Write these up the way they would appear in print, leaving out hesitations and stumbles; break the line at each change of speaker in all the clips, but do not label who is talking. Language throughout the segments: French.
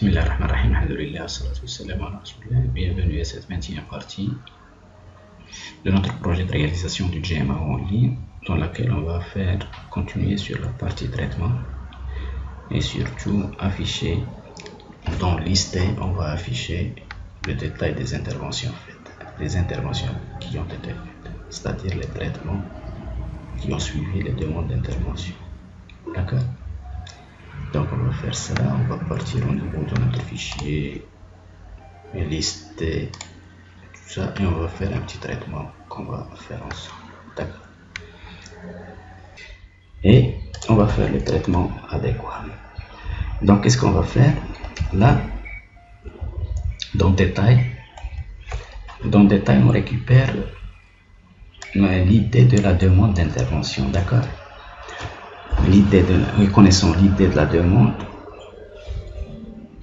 Bismillahirrahmanirrahim, alhamdulillah, salatu wassalam ala rasulillah. Bienvenue à cette 21e partie de notre projet de réalisation du GMA en ligne, dans laquelle on va continuer sur la partie traitement et surtout afficher, dans lister, on va afficher le détail des interventions faites, les interventions qui ont été faites, c'est-à-dire les traitements qui ont suivi les demandes d'intervention. D'accord? Donc on va faire ça, on va partir au niveau de notre fichier, lister tout ça et on va faire un petit traitement qu'on va faire ensemble. D'accord. Et on va faire le traitement adéquat. Donc qu'est-ce qu'on va faire là? Dans détail, on récupère l'idée de la demande d'intervention. D'accord. Connaissant l'idée de la demande,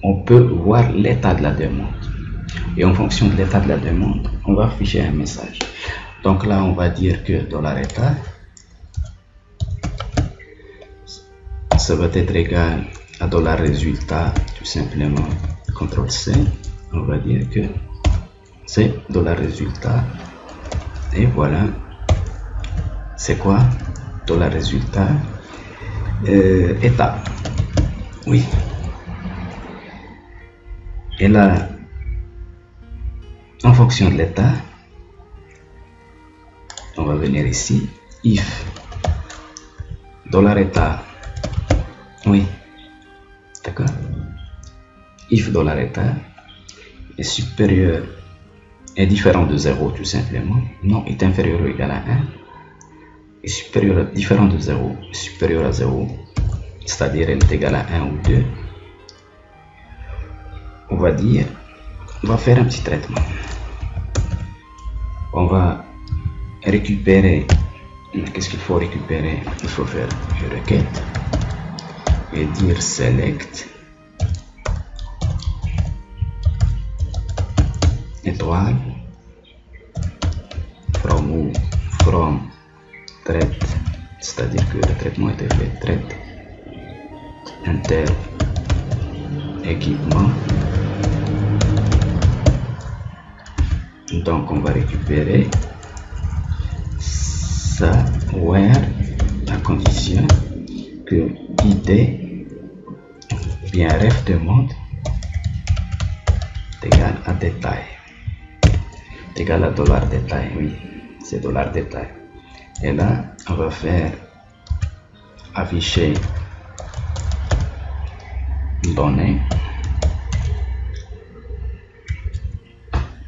on peut voir l'état de la demande. Et en fonction de l'état de la demande, on va afficher un message. Donc là, on va dire que $état, ça va être égal à $résultat, tout simplement, CTRL-C. On va dire que c'est $résultat. Et voilà, c'est quoi $résultat? État, oui. Et là, en fonction de l'état, on va venir ici, if $état, oui, d'accord, if $état est supérieur, est différent de 0 tout simplement, non est inférieur ou égal à 1, est supérieur, différent de 0, supérieur à 0, c'est-à-dire elle est égale à 1 ou 2, on va dire, on va faire un petit traitement. On va récupérer, qu'est-ce qu'il faut récupérer? Il faut faire une requête et dire select étoile from traite, c'est-à-dire que le traitement a été fait, traite inter équipement. Donc on va récupérer ça where à condition que id bien ref demande est égal à détail, égal à $détail, oui, c'est $détail. Et là, on va faire afficher données.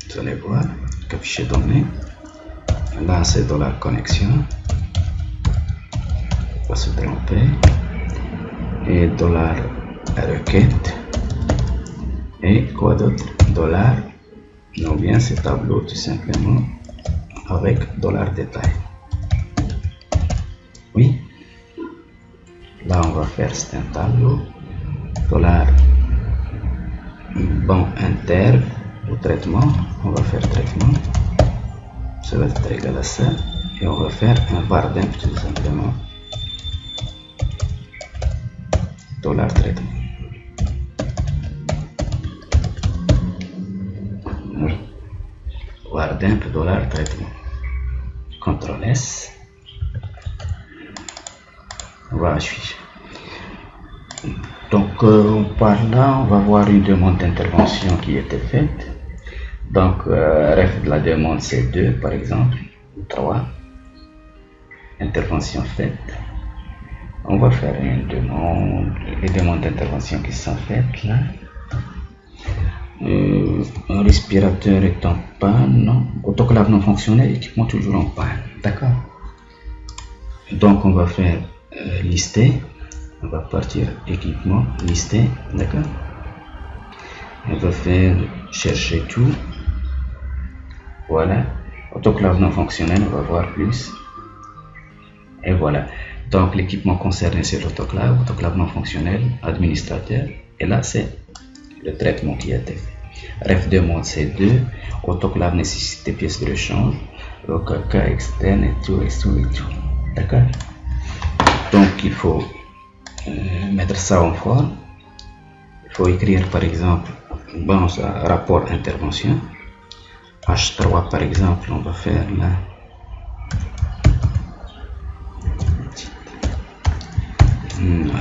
Vous allez voir qu'afficher données. Là, c'est $connexion. Pas se tromper. Et $requête. Et quoi d'autre? Non, bien c'est tableau tout simplement avec $détail. Oui, là on va faire c'est un tableau, bon inter au traitement, on va faire traitement, ça va être égal à ça, et on va faire un var_demp tout simplement, $traitement. Oui, var_demp $traitement, CTRL-S. On va afficher. Donc par là on va voir une demande d'intervention qui était faite. Donc ref de la demande c'est 2 par exemple, ou 3, intervention faite. On va faire une demande, les demandes d'intervention qui sont faites là. Un respirateur est en panne, non, autoclave non fonctionnel, équipement toujours en panne, d'accord. Donc on va faire lister, on va partir équipement, lister, d'accord. On va faire chercher tout, voilà, autoclave non fonctionnel, on va voir plus, et voilà. Donc l'équipement concerné c'est autoclave non fonctionnel, administrateur, et là c'est le traitement qui a été fait. Ref demande c'est 2, autoclave nécessité pièces de rechange, OKK externe et tout, d'accord. Donc il faut mettre ça en forme, faut écrire par exemple, bon, ça, rapport intervention. H3 par exemple, on va faire là.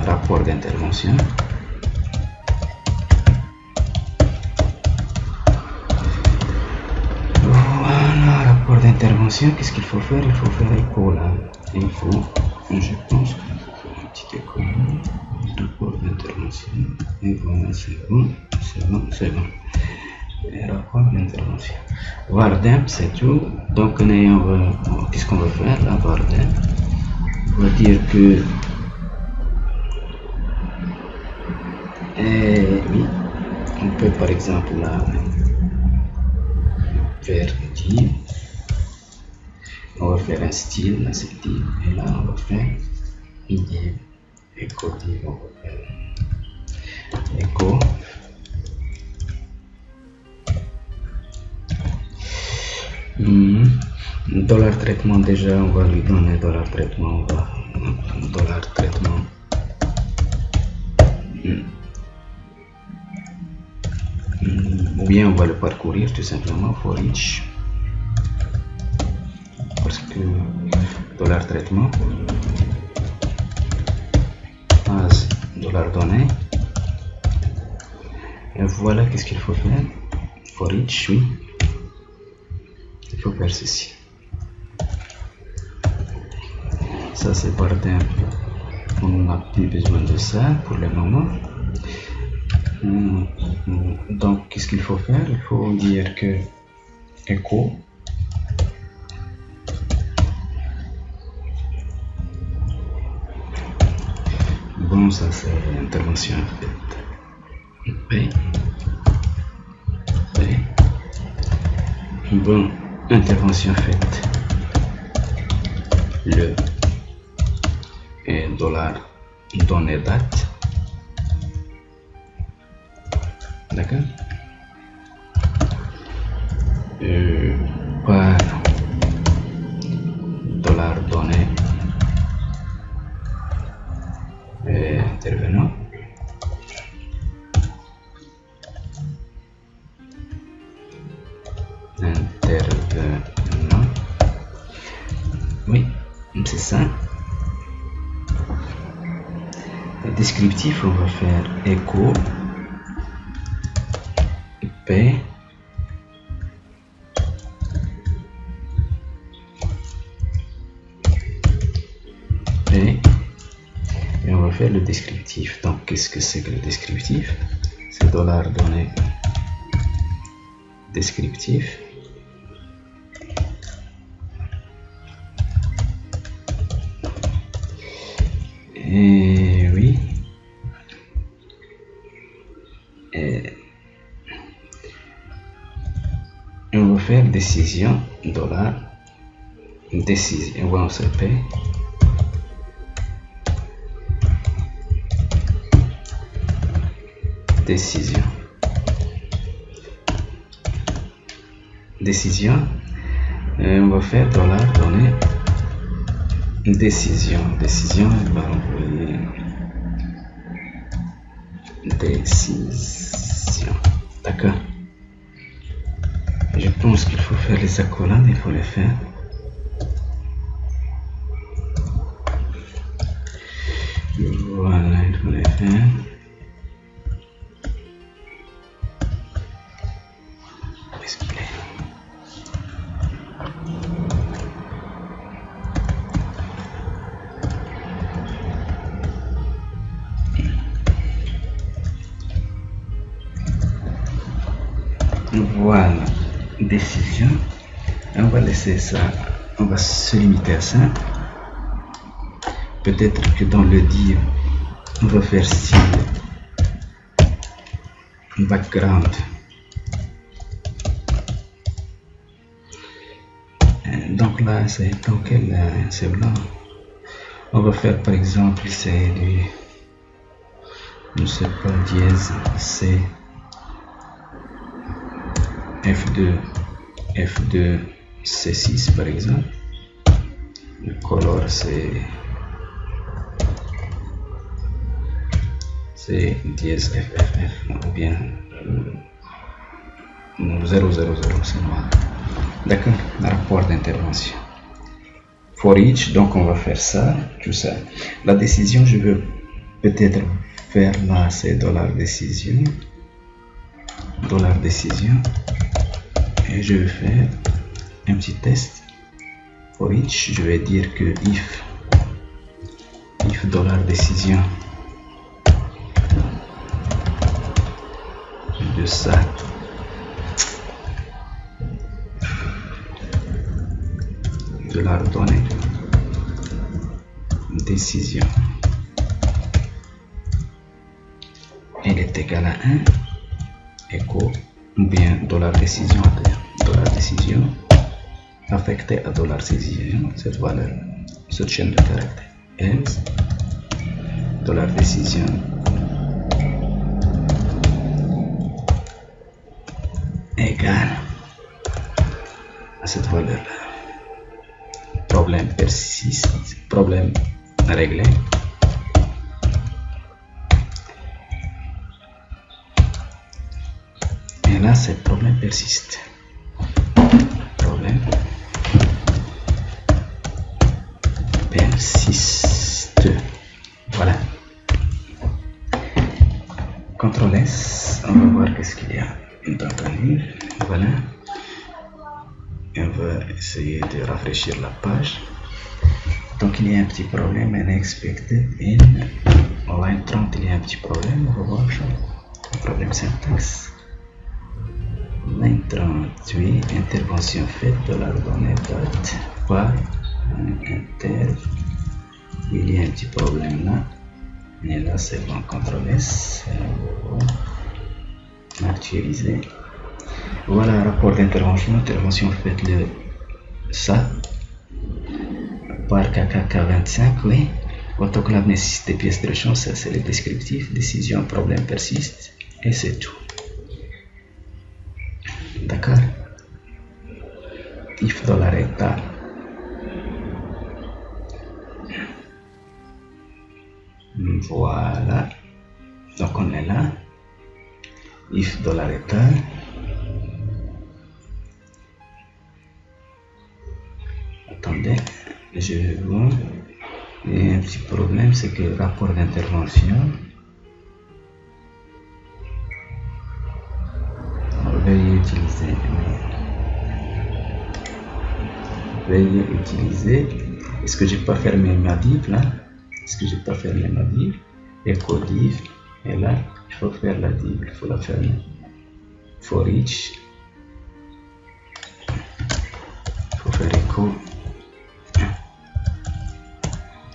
Rapport d'intervention. Voilà, rapport d'intervention. Qu'est-ce qu'il faut faire? Il faut faire écho là. Il faut, je pense, un petit écho. Rapport d'intervention. Et voilà, c'est bon, c'est bon, c'est bon. Et rapport d'intervention. Vardem, c'est tout. Donc, qu'est-ce qu'on va faire là, Vardem? On va dire que oui, on peut par exemple là faire div, on va faire un style, là c'est div, et là on va faire div, echo div, on va faire echo dollar traitement. Déjà on va lui donner dollar traitement, on va dollar traitement ou bien on va le parcourir tout simplement for each, parce que dollar traitement as dollar donné, et voilà qu'est-ce qu'il faut faire for each. Oui, il faut faire ceci. Ça c'est Vardem, on n'a plus besoin de ça pour le moment. Donc qu'est-ce qu'il faut faire? Il faut dire que echo bon, ça c'est l'intervention faite. Bon, intervention faite. Le dollar donné date. D'accord. Par dollar donné intervenant. Oui, c'est ça. Le descriptif, on va faire echo P et on va faire le descriptif. Donc qu'est-ce que c'est que le descriptif? C'est dollar donné descriptif. Et oui, et on va faire décision dollar décision, on se paye décision on va faire dollar donné décision, on va envoyer décision. D'accord. Je pense qu'il faut faire les accolades, il faut les faire. Voilà, il faut les faire. Voilà, décision. On va laisser ça, on va se limiter à ça. Peut-être que dans le div, on va faire style background. Donc là, c'est dans quel c'est blanc. On va faire par exemple, c'est du, je ne sais pas, dièse C. F2 C6 par exemple. Le color c'est c'est dièse FFF ou bien 000, c'est noir. D'accord, rapport d'intervention. For each, donc on va faire ça, tout ça. La décision, je veux peut-être faire là, c'est $décision. $décision. Et je vais faire un petit test. For each, je vais dire que if $décision de ça $donnée décision elle est égale à 1 écho ou bien $décision $décision affecté à $décision, cette valeur, cette chaîne de caractères else $décision égale à cette valeur là. Problème persiste, problème réglé. Et là, c'est problème persiste. Problème persiste. Voilà. CTRL S, on va voir qu'est-ce qu'il y a dans un livre. Voilà. Et on va essayer de rafraîchir la page. Donc il y a un petit problème, unexpected in line 30, il y a un petit problème, on va voir ça. Un problème syntaxe. Line 38, intervention faite $donnée dot par inter. Il y a un petit problème là. Et là c'est bon, CTRL S. Actualiser. Voilà, rapport d'intervention, intervention faite le ça par KKK25, oui. Autoclave nécessite des pièces de rechange, ça c'est le descriptif, décision, problème persiste, et c'est tout. D'accord. If $état. Voilà. Donc on est là. If $état. Attendez, je vois. Il y a un petit problème, c'est que le rapport d'intervention. Veuillez utiliser. Est-ce que j'ai pas fermé ma div là? Est-ce que j'ai pas fermé ma div? Echo div. Et là, il faut faire la div, il faut la fermer. For each. Il faut faire echo.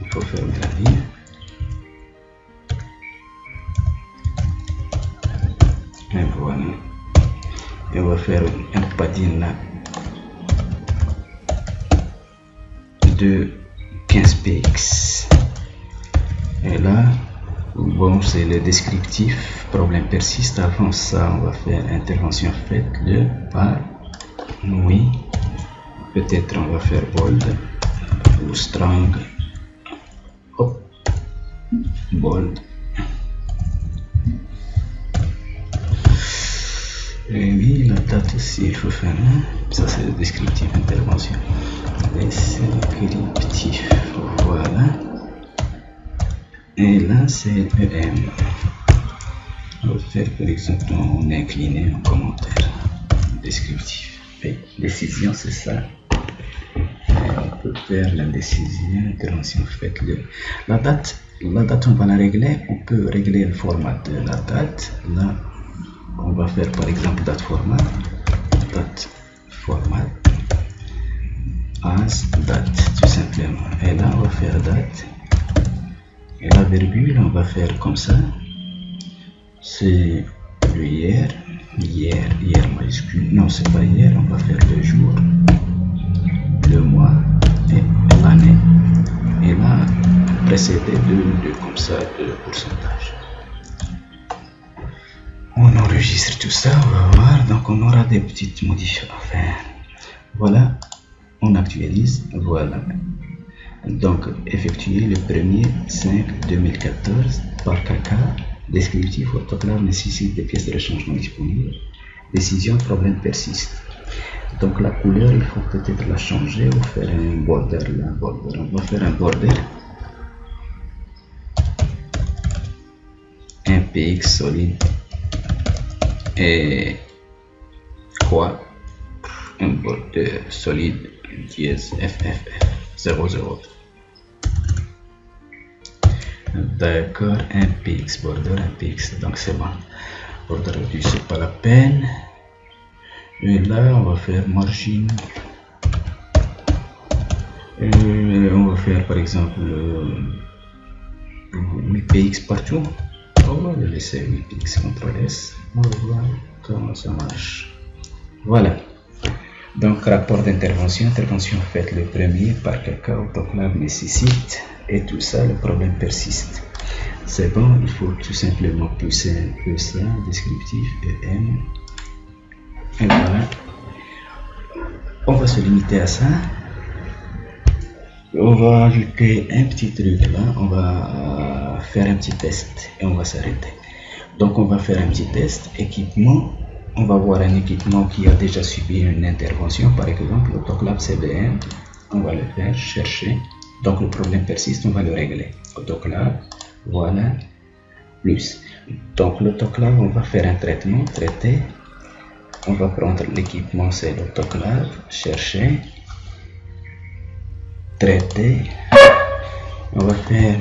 Il faut fermer la div. Et voilà. Et on va faire un padding là de 15 px. Et là, bon, c'est le descriptif, problème persiste. Avant ça, on va faire intervention faite le par oui. Peut-être on va faire bold ou strong. Hop, bold. Et oui, la date aussi, il faut faire. Ça, c'est le descriptif intervention. Descriptif, voilà. Et là, c'est EM. On va faire, par exemple, on est incliné en commentaire. Descriptif. Et décision, c'est ça. Et on peut faire la décision, intervention faite. La date, on va la régler. On peut régler le format de la date. Là, on va faire par exemple date format as date tout simplement. Et là, on va faire date. Et la virgule, on va faire comme ça. C'est le hier majuscule. Non, c'est pas hier, on va faire le jour, le mois et l'année. Et là, précédé de comme ça, de pourcentage. On enregistre tout ça, on va voir. Donc, on aura des petites modifications à faire. Voilà, on actualise. Voilà. Donc, effectuer le 1er 5 2014 par KK Descriptif, autoclave nécessite des pièces de rechangeement disponibles. Décision, problème persiste. Donc la couleur, il faut peut-être la changer ou faire un border là. On va faire un border. Un PX solide. Et quoi? Un border solide dièse FFF 00. D'accord, un PX border, un PX, donc c'est bon. Border réduit, c'est pas la peine. Et là, on va faire margin. Et on va faire par exemple 8px partout. On va le laisser 8px, CTRL S. On va voir comment ça marche. Voilà. Donc, rapport d'intervention. Intervention faite le premier par quelqu'un, autoclave nécessite. Et tout ça, le problème persiste. C'est bon, il faut tout simplement pousser un peu ça. Descriptif, EM. Et voilà. On va se limiter à ça. On va ajouter un petit truc là. On va faire un petit test et on va s'arrêter. Donc on va faire un petit test. Équipement. On va voir un équipement qui a déjà subi une intervention. Par exemple, l'autoclave CBM. On va le faire, chercher. Donc le problème persiste, on va le régler. Autoclave. Voilà. Plus. Donc l'autoclave, on va faire un traitement. Traiter. On va prendre l'équipement, c'est l'autoclave, chercher, traiter. On va faire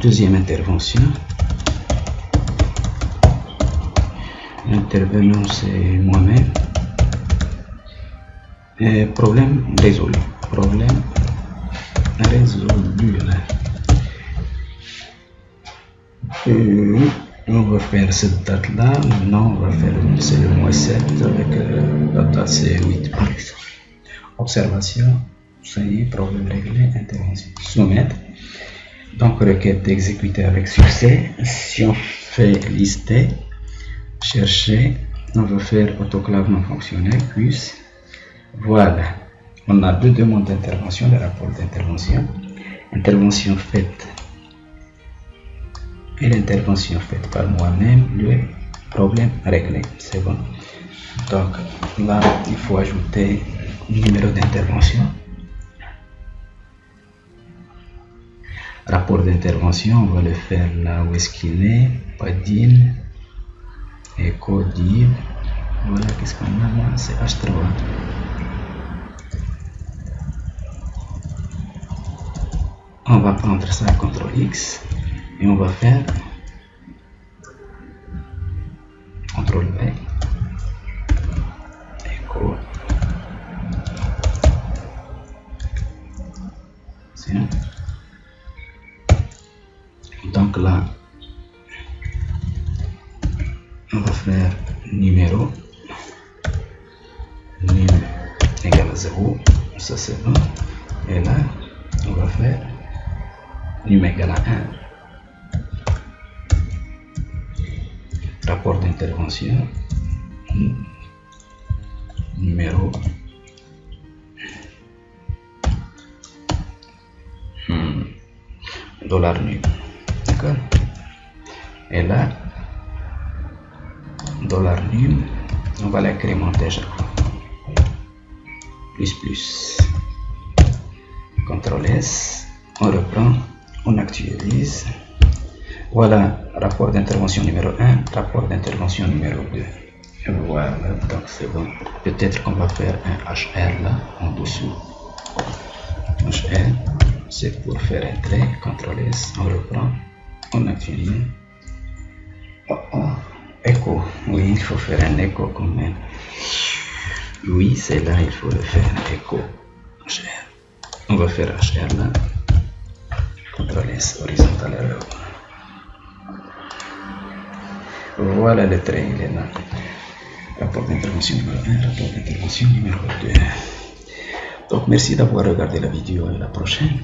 deuxième intervention. L'intervenant, c'est moi-même. Problème résolu. Problème résolu. On va faire cette date là. Maintenant on va faire c'est le mois 7 avec la date c'est 8 par exemple. Observation, ça y est, problème réglé, intervention. Soumettre. Donc requête exécutée avec succès. Si on fait lister, chercher, on va faire autoclave non fonctionnel plus. Voilà. On a deux demandes d'intervention, le rapport d'intervention. Intervention faite. Et l'intervention faite par moi-même, le problème réglé, c'est bon. Donc là, il faut ajouter numéro d'intervention. Rapport d'intervention, on va le faire là où est-ce qu'il est, padding, echo div. Voilà, qu'est-ce qu'on a là, c'est H3. On va prendre ça, CTRL X. Et on va faire CTRL V, echo, donc là on va faire numéro num égale à 0, ça c'est bon, et là on va faire num égale à 1. Rapport d'intervention, numéro $num, d'accord, et là $num, on va l'incrémenter chaque fois, plus, CTRL S, on reprend, on actualise. Voilà, rapport d'intervention numéro 1, rapport d'intervention numéro 2. Voilà, donc c'est bon. Peut-être qu'on va faire un HR là, en dessous. HR, c'est pour faire un trait, CTRL S, on reprend, on actualise. Écho, oui, il faut faire un écho quand même. Oui, c'est là, il faut le faire, écho, HR. On va faire HR là, CTRL S, horizontal erreur. Voilà le trait, il est là. Rapport d'intervention numéro 1, rapport d'intervention numéro 2. Donc merci d'avoir regardé la vidéo, à la prochaine.